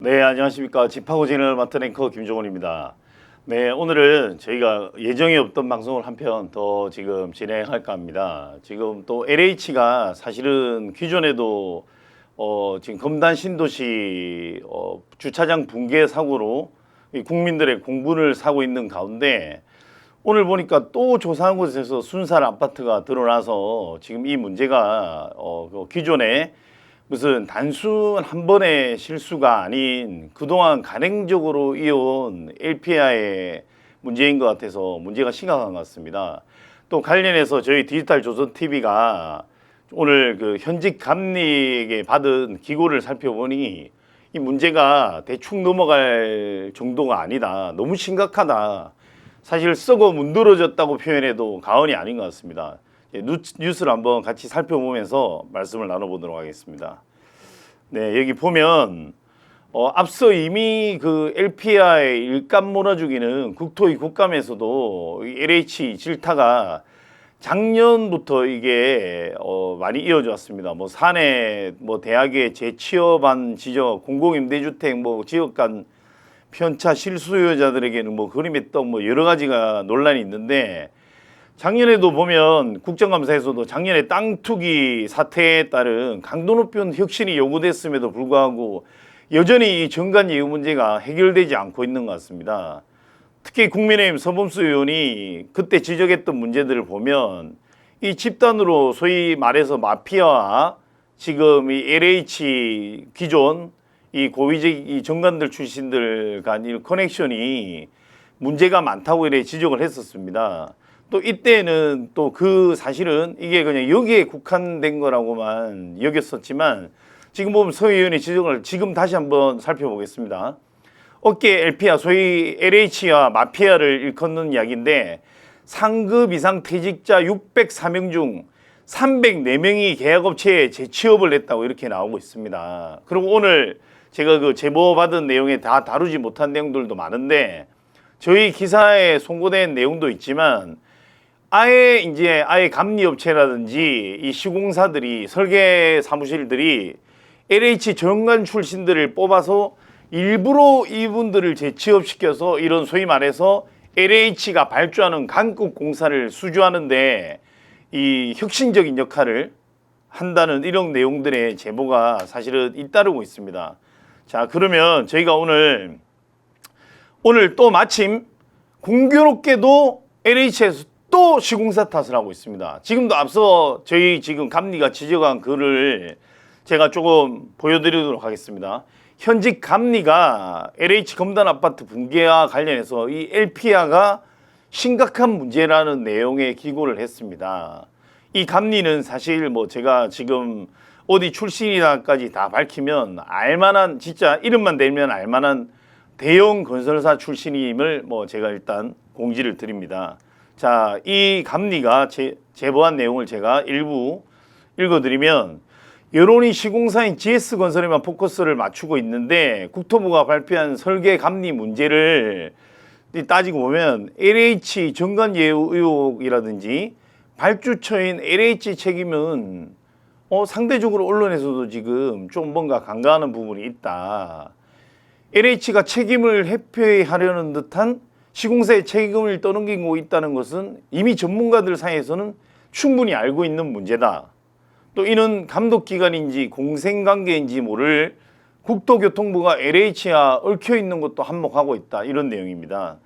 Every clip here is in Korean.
네, 안녕하십니까. 집하고 진행을 맡은 앵커 김종원입니다. 네, 오늘은 저희가 예정에 없던 방송을 한 편 더 지금 진행할까 합니다. 지금 또 LH가 사실은 기존에도 지금 검단 신도시 주차장 붕괴 사고로 이 국민들의 공분을 사고 있는 가운데 오늘 보니까 또 조사한 곳에서 순살 아파트가 드러나서 지금 이 문제가 기존에 무슨 단순 한 번의 실수가 아닌 그동안 간행적으로 이어온 LPR의 문제인 것 같아서 문제가 심각한 것 같습니다. 또 관련해서 저희 디지털 조선 TV가 오늘 그 현직 감리에게 받은 기고를 살펴보니 이 문제가 대충 넘어갈 정도가 아니다. 너무 심각하다. 사실 썩어 문드러졌다고 표현해도 과언이 아닌 것 같습니다. 뉴스를 한번 같이 살펴보면서 말씀을 나눠보도록 하겠습니다. 네, 여기 보면 앞서 이미 그 LPR의 일감 몰아주기는 국토위 국감에서도 LH 질타가 작년부터 이게 많이 이어져 왔습니다. 뭐 사내 뭐 대학의 재취업한 지적, 공공임대주택 뭐 지역 간 편차 실수요자들에게는 뭐 그림의 떡 뭐 여러 가지가 논란이 있는데 작년에도 보면 국정감사에서도 작년에 땅 투기 사태에 따른 강도 높은 혁신이 요구됐음에도 불구하고 여전히 이 정관 예우 문제가 해결되지 않고 있는 것 같습니다. 특히 국민의힘 서범수 의원이 그때 지적했던 문제들을 보면 이 집단으로 소위 말해서 마피아와 지금 이 LH 기존 이 고위직 이 정관들 출신들 간 이 커넥션이 문제가 많다고 이렇게 지적을 했었습니다. 또 이때는 또 그 사실은 이게 그냥 여기에 국한된 거라고만 여겼었지만 지금 보면 서 의원의 지적을 지금 다시 한번 살펴보겠습니다. 어깨 LPR 소위 LH와 마피아를 일컫는 이야기인데 상급 이상 퇴직자 604명 중 304명이 계약업체에 재취업을 했다고 이렇게 나오고 있습니다. 그리고 오늘 제가 그 제보 받은 내용에 다 다루지 못한 내용들도 많은데 저희 기사에 송고된 내용도 있지만 아예 감리업체라든지 이 시공사들이 설계 사무실들이 LH 정관 출신들을 뽑아서 일부러 이분들을 재취업시켜서 이런 소위 말해서 LH가 발주하는 강급 공사를 수주하는데 이 혁신적인 역할을 한다는 이런 내용들의 제보가 사실은 잇따르고 있습니다. 자, 그러면 저희가 오늘 또 마침 공교롭게도 LH에서 또 시공사 탓을 하고 있습니다. 지금도 앞서 저희 지금 감리가 지적한 글을 제가 조금 보여드리도록 하겠습니다. 현직 감리가 LH 검단 아파트 붕괴와 관련해서 이 LPR가 심각한 문제라는 내용의 기고를 했습니다. 이 감리는 사실 뭐 제가 지금 어디 출신이다까지 다 밝히면 알만한 진짜 이름만 대면 알만한 대형 건설사 출신임을 뭐 제가 일단 공지를 드립니다. 자, 이 감리가 제보한 내용을 제가 일부 읽어드리면 여론이 시공사인 GS건설에만 포커스를 맞추고 있는데 국토부가 발표한 설계 감리 문제를 따지고 보면 LH 정관 예우 의혹이라든지 발주처인 LH 책임은 상대적으로 언론에서도 지금 좀 뭔가 간과하는 부분이 있다. LH가 책임을 회피하려는 듯한 시공사의 책임을 떠넘기고 있다는 것은 이미 전문가들 사이에서는 충분히 알고 있는 문제다. 또 이는 감독기관인지 공생관계인지 모를 국토교통부가 LH와 얽혀있는 것도 한몫하고 있다. 이런 내용입니다.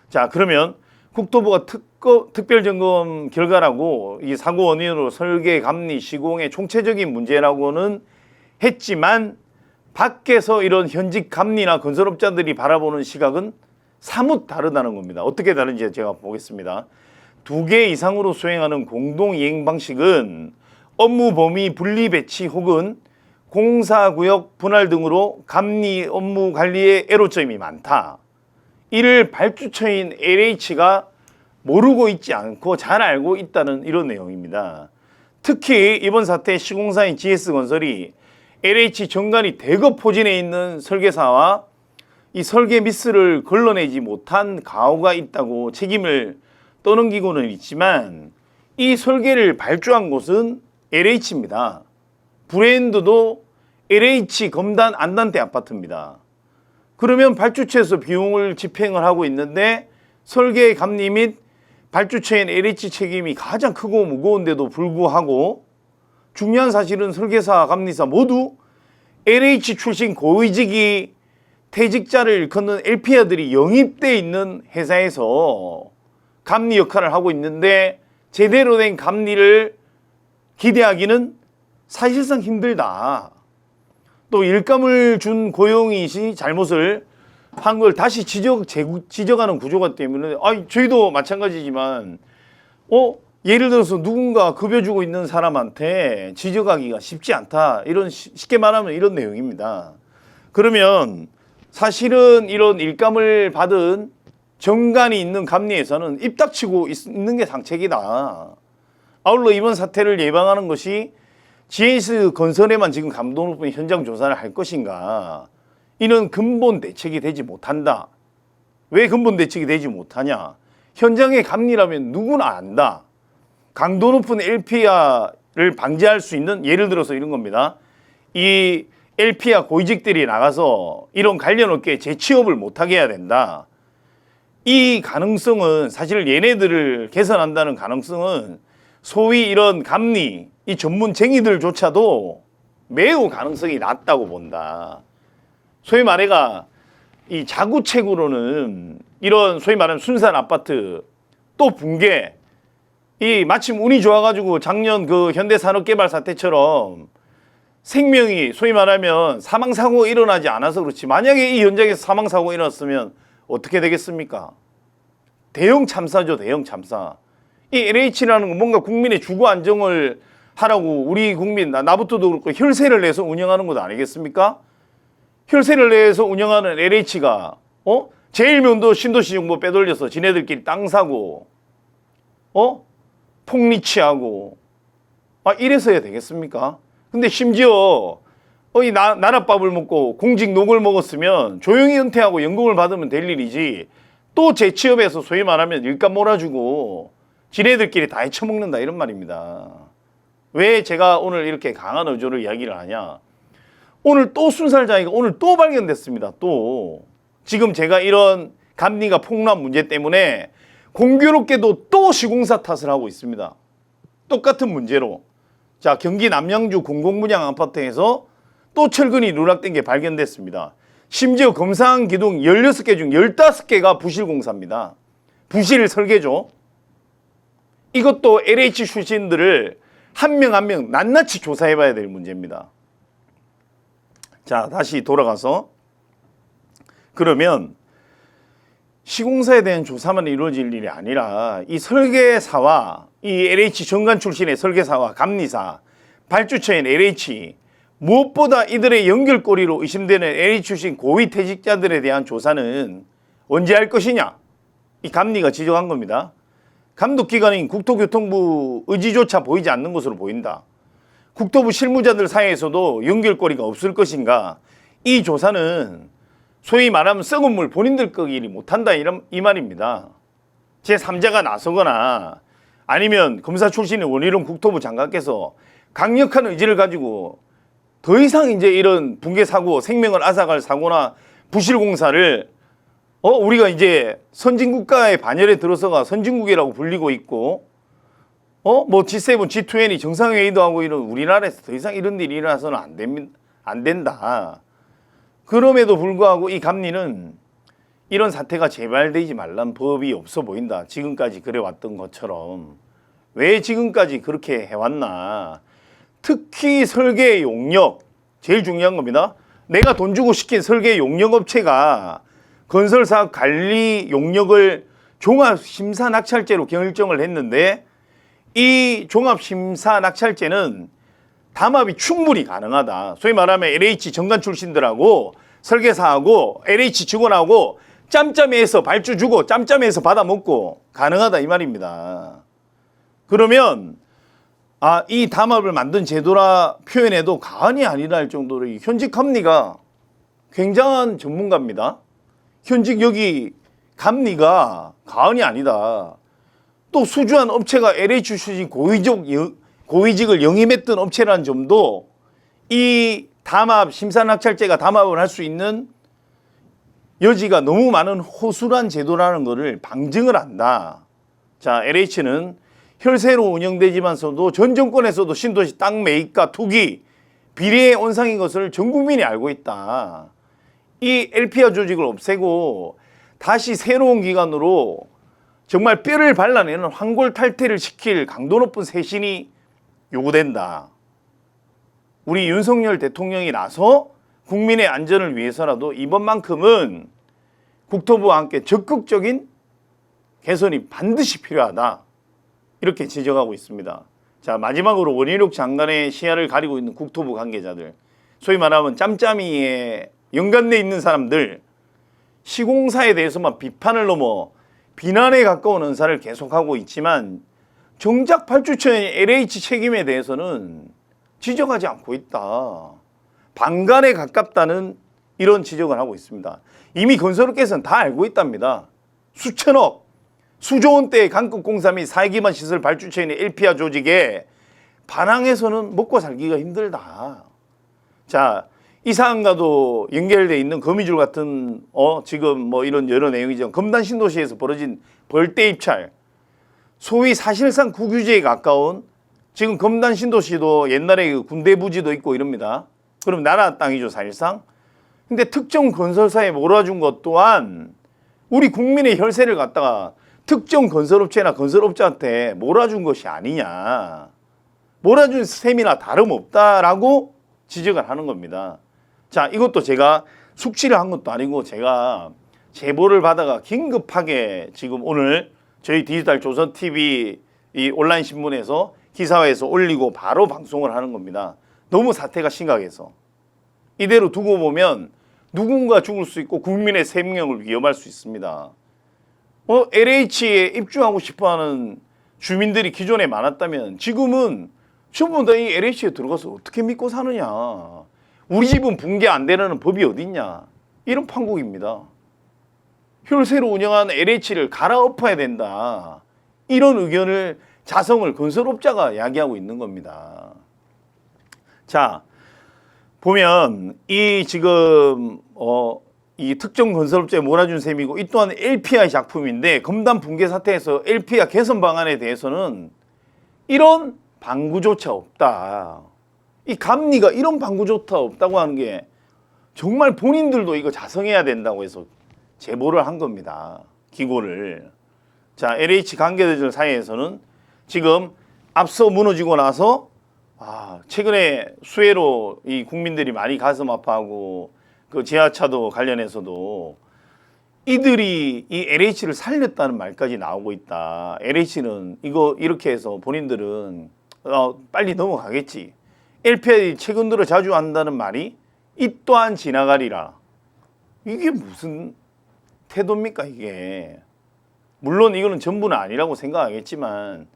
자, 그러면 국토부가 특별점검 결과라고 이 사고 원인으로 설계, 감리, 시공의 총체적인 문제라고는 했지만 밖에서 이런 현직 감리나 건설업자들이 바라보는 시각은 사뭇 다르다는 겁니다. 어떻게 다른지 제가 보겠습니다. 2개 이상으로 수행하는 공동이행 방식은 업무 범위 분리 배치 혹은 공사구역 분할 등으로 감리 업무 관리에 애로점이 많다. 이를 발주처인 LH가 모르고 있지 않고 잘 알고 있다는 이런 내용입니다. 특히 이번 사태 시공사인 GS건설이 LH 정관이 대거 포진해 있는 설계사와 이 설계 미스를 걸러내지 못한 가오가 있다고 책임을 떠넘기고는 있지만 이 설계를 발주한 곳은 LH입니다. 브랜드도 LH 검단 안단테 아파트입니다. 그러면 발주처에서 비용을 집행을 하고 있는데 설계 감리 및 발주처인 LH 책임이 가장 크고 무거운데도 불구하고 중요한 사실은 설계사, 감리사 모두 LH 출신 고위직이 퇴직자를 일컫는 LP아들이 영입돼 있는 회사에서 감리 역할을 하고 있는데 제대로 된 감리를 기대하기는 사실상 힘들다. 또 일감을 준 고용인이 잘못을 한 걸 다시 지적하는 구조가 때문에 저희도 마찬가지지만 예를 들어서 누군가 급여 주고 있는 사람한테 지적하기가 쉽지 않다. 이런 쉽게 말하면 이런 내용입니다. 그러면 사실은 이런 일감을 받은 정관이 있는 감리에서는 입 닥치고 있는 게 상책이다. 아울러 이번 사태를 예방하는 것이 GS 건설에만 지금 감독 높은 현장 조사를 할 것인가? 이는 근본 대책이 되지 못한다. 왜 근본 대책이 되지 못하냐? 현장의 감리라면 누구나 안다. 강도 높은 LPR을 방지할 수 있는 예를 들어서 이런 겁니다. 이 LPR 고위직들이 나가서 이런 관련 업계에 재취업을 못하게 해야 된다. 이 가능성은 사실 얘네들을 개선한다는 가능성은 소위 이런 감리, 이 전문쟁이들조차도 매우 가능성이 낮다고 본다. 소위 말해가 이 자구책으로는 이런 소위 말하는 순산 아파트 또 붕괴, 이 마침 운이 좋아가지고 작년 그 현대산업개발 사태처럼 생명이 소위 말하면 사망사고가 일어나지 않아서 그렇지 만약에 이 현장에서 사망사고가 일어났으면 어떻게 되겠습니까? 대형 참사죠. 대형 참사. 이 LH라는 건 뭔가 국민의 주거 안정을 하라고 우리 국민 나부터도 그렇고 혈세를 내서 운영하는 것 아니겠습니까? 혈세를 내서 운영하는 LH가 제일면도 신도시 정보 빼돌려서 지네들끼리 땅 사고 폭리치하고 이래서 해야 되겠습니까? 근데 심지어 이 나랏밥을 먹고 공직 녹을 먹었으면 조용히 은퇴하고 연금을 받으면 될 일이지 또 재취업해서 소위 말하면 일감 몰아주고 지네들끼리 다 헤쳐먹는다 이런 말입니다. 왜 제가 오늘 이렇게 강한 어조를 이야기를 하냐? 오늘 또 순살장애가 오늘 또 발견됐습니다. 또 지금 제가 이런 감리가 폭로한 문제 때문에 공교롭게도 또 시공사 탓을 하고 있습니다. 똑같은 문제로. 자, 경기 남양주 공공분양 아파트에서 또 철근이 누락된 게 발견됐습니다. 심지어 검사한 기둥 16개 중 15개가 부실공사입니다. 부실 설계죠. 이것도 LH 출신들을 한 명 한 명 낱낱이 조사해 봐야 될 문제입니다. 자, 다시 돌아가서 그러면 시공사에 대한 조사만 이루어질 일이 아니라 이 설계사와 이 LH 정관 출신의 설계사와 감리사, 발주처인 LH 무엇보다 이들의 연결고리로 의심되는 LH 출신 고위 퇴직자들에 대한 조사는 언제 할 것이냐? 이 감리가 지적한 겁니다. 감독기관인 국토교통부 의지조차 보이지 않는 것으로 보인다. 국토부 실무자들 사이에서도 연결고리가 없을 것인가? 이 조사는 소위 말하면 썩은 물 본인들 끄기를 못한다 이 말입니다. 제3자가 나서거나 아니면 검사 출신의 원희룡 국토부 장관께서 강력한 의지를 가지고 더 이상 이제 이런 붕괴 사고, 생명을 앗아갈 사고나 부실 공사를 우리가 이제 선진국가의 반열에 들어서가 선진국이라고 불리고 있고 뭐 G7, G20 정상회의도 하고 이런 우리나라에서 더 이상 이런 일이 일어나서는 안 된다. 그럼에도 불구하고 이 감리는 이런 사태가 재발되지 말란 법이 없어 보인다. 지금까지 그래왔던 것처럼. 왜 지금까지 그렇게 해왔나. 특히 설계 용역, 제일 중요한 겁니다. 내가 돈 주고 시킨 설계 용역업체가 건설사업 관리 용역을 종합심사낙찰제로 결정을 했는데 이 종합심사낙찰제는 담합이 충분히 가능하다. 소위 말하면 LH 정관 출신들하고 설계사하고 LH 직원하고 짬짬이해서 발주 주고 짬짬이해서 받아먹고 가능하다 이 말입니다. 그러면 이 담합을 만든 제도라 표현해도 과언이 아니라 할 정도로 이 현직 감리가 굉장한 전문가입니다. 현직 여기 감리가 과언이 아니다. 또 수주한 업체가 LH 출신 고위직을 영입했던 업체라는 점도 이 담합 심사낙찰제가 담합을 할 수 있는 여지가 너무 많은 허술한 제도라는 것을 방증을 한다. 자, LH는 혈세로 운영되지만서도 전 정권에서도 신도시 땅 매입과 투기, 비리의 온상인 것을 전 국민이 알고 있다. 이 LPR 조직을 없애고 다시 새로운 기관으로 정말 뼈를 발라내는 환골탈태를 시킬 강도 높은 쇄신이 요구된다. 우리 윤석열 대통령이 나서 국민의 안전을 위해서라도 이번만큼은 국토부와 함께 적극적인 개선이 반드시 필요하다. 이렇게 지적하고 있습니다. 자, 마지막으로 원희룡 장관의 시야를 가리고 있는 국토부 관계자들, 소위 말하면 짬짬이에 연관돼 있는 사람들, 시공사에 대해서만 비판을 넘어 비난에 가까운 언사를 계속하고 있지만 정작 발주처의 LH 책임에 대해서는 지적하지 않고 있다. 방관에 가깝다는 이런 지적을 하고 있습니다. 이미 건설업계에서는 다 알고 있답니다. 수천억, 수조 원대의 강급공사 및 사회기반 시설 발주처인 LPR 조직에 반항해서는 먹고 살기가 힘들다. 자, 이 사안과도 연결되어 있는 거미줄 같은 지금 뭐 이런 여러 내용이죠. 검단 신도시에서 벌어진 벌떼 입찰, 소위 사실상 국유지에 가까운, 지금 검단 신도시도 옛날에 그 군대 부지도 있고 이럽니다. 그럼 나라 땅이죠, 사실상. 근데 특정 건설사에 몰아준 것 또한 우리 국민의 혈세를 갖다가 특정 건설업체나 건설업자한테 몰아준 것이 아니냐, 몰아준 셈이나 다름없다라고 지적을 하는 겁니다. 자, 이것도 제가 숙지를 한 것도 아니고 제가 제보를 받아가 긴급하게 지금 오늘 저희 디지털 조선TV 이 온라인 신문에서 기사화해서 올리고 바로 방송을 하는 겁니다. 너무 사태가 심각해서. 이대로 두고 보면 누군가 죽을 수 있고 국민의 생명을 위험할 수 있습니다. LH에 입주하고 싶어하는 주민들이 기존에 많았다면 지금은 전부 다 이 LH에 들어가서 어떻게 믿고 사느냐. 우리 집은 붕괴 안 되는 법이 어딨냐. 이런 판국입니다. 혈세로 운영하는 LH를 갈아엎어야 된다. 이런 의견을 자성을 건설업자가 이야기하고 있는 겁니다. 자, 보면 이 지금 이 특정 건설업자에 몰아준 셈이고 이 또한 LPR 작품인데 검단 붕괴 사태에서 LPR 개선 방안에 대해서는 이런 방구조차 없다. 이 감리가 이런 방구조차 없다고 하는 게 정말 본인들도 이거 자성해야 된다고 해서 제보를 한 겁니다. 기고를. 자, LH 관계자들 사이에서는 지금 앞서 무너지고 나서 최근에 수해로 이 국민들이 많이 가슴 아파하고 그 지하차도 관련해서도 이들이 이 LH를 살렸다는 말까지 나오고 있다. LH는 이거 이렇게 해서 본인들은 빨리 넘어가겠지. LPR이 최근 들어 자주 한다는 말이 이 또한 지나가리라. 이게 무슨 태도입니까 이게. 물론 이거는 전부는 아니라고 생각하겠지만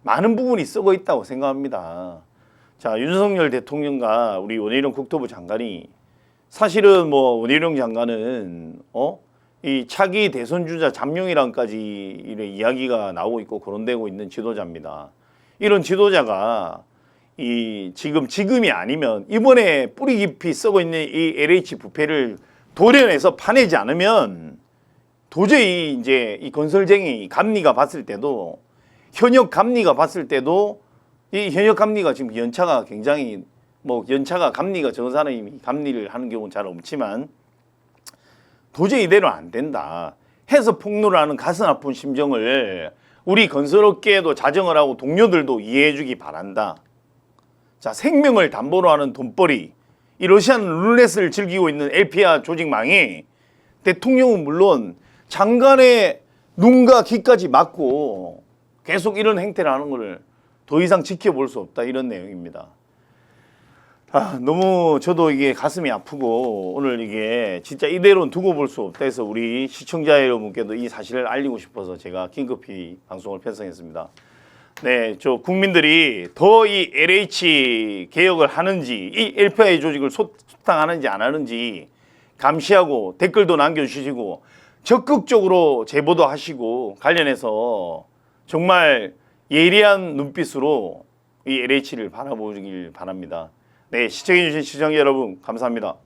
많은 부분이 썩어 있다고 생각합니다. 자, 윤석열 대통령과 우리 원희룡 국토부 장관이 사실은 뭐 원희룡 장관은 이 차기 대선 주자 잠룡이랑까지 이런 이야기가 나오고 있고 거론되고 있는 지도자입니다. 이런 지도자가 이 지금이 아니면 이번에 뿌리 깊이 썩어 있는 이 LH 부패를 도려내서 파내지 않으면 도저히 이제 이 건설쟁이 감리가 봤을 때도 현역 감리가 봤을 때도 이 현역 감리가 지금 연차가 굉장히 연차가 감리가 적은 사람이 감리를 하는 경우는 잘 없지만 도저히 이대로 안 된다 해서 폭로를 하는 가슴 아픈 심정을 우리 건설업계에도 자정을 하고 동료들도 이해해 주기 바란다. 자, 생명을 담보로 하는 돈벌이, 이 러시안 룰렛을 즐기고 있는 LPR 조직망이 대통령은 물론 장관의 눈과 귀까지 막고 계속 이런 행태를 하는 것을 더 이상 지켜볼 수 없다, 이런 내용입니다. 너무 저도 이게 가슴이 아프고 오늘 이게 진짜 이대로는 두고 볼 수 없다 해서 우리 시청자 여러분께도 이 사실을 알리고 싶어서 제가 긴급히 방송을 편성했습니다. 네, 저 국민들이 더 이 LH 개혁을 하는지, 이 LPR 조직을 소탕하는지 안 하는지 감시하고 댓글도 남겨주시고 적극적으로 제보도 하시고 관련해서 정말 예리한 눈빛으로 이 LH를 바라보길 바랍니다. 네, 시청해주신 시청자 여러분 감사합니다.